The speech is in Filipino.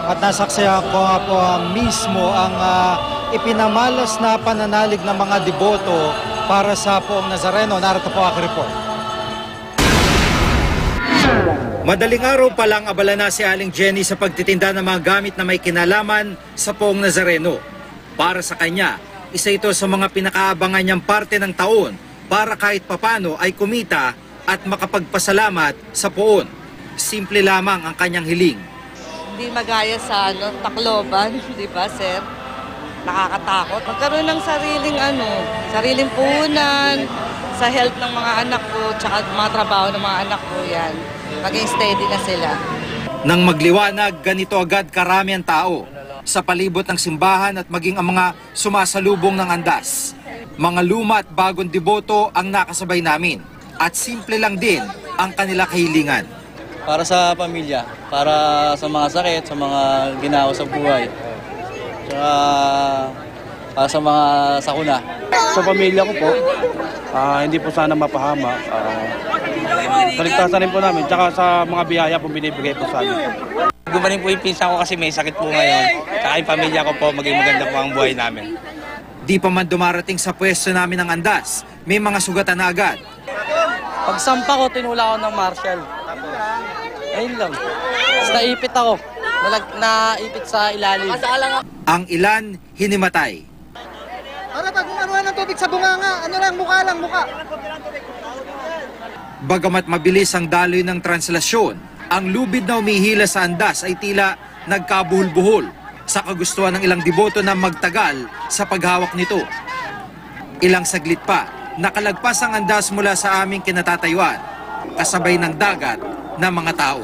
At nasaksihan ko nga po mismo ang ipinamalas na pananalig ng mga deboto para sa Poong Nazareno. Narito po ang report. Madaling araw pa lang abala na si Aling Jenny sa pagtitinda ng mga gamit na may kinalaman sa Poong Nazareno. Para sa kanya, isa ito sa mga pinakaabangan niyang parte ng taon para kahit papano ay kumita at makapagpasalamat sa Poon. Simple lamang ang kanyang hiling. Hindi magaya sa Tacloban, di ba, sir? Nakakatakot. Magkaroon ng sariling puhunan sa health ng mga anak ko, tsaka mga trabaho ng mga anak ko, yan. Maging steady na sila. Nang magliwanag, ganito agad karami ang tao sa palibot ng simbahan at maging ang mga sumasalubong ng andas. Mga luma at bagong deboto ang nakasabay namin at simple lang din ang kanila kahilingan. Para sa pamilya, para sa mga sakit, sa mga ginawa sa buhay, tsaka para sa mga sakuna. Sa pamilya ko po, hindi po sana mapahama. Kaligtasan rin po namin, tsaka sa mga biyaya po binibigay po sa amin. Gumaling po yung pinsan ko kasi may sakit po ngayon. Tsaka yung pamilya ko po, maging maganda po ang buhay namin. Di pa man dumarating sa pwesto namin ng andas, may mga sugatan na agad. Pagsampa ko, tinula ko ng Marshall. Ayun lang. Tapos naipit ako. Naipit sa ilalim. Ang ilan, hinimatay. Para pag umanuhan ng tubig sa bunganga, mukha lang. Bagamat mabilis ang daloy ng translasyon, ang lubid na umihila sa andas ay tila nagkabuhol-buhol sa kagustuhan ng ilang deboto na magtagal sa paghawak nito. Ilang saglit pa, nakalagpas ang andas mula sa aming kinatatayuan, kasabay ng dagat ng mga tao.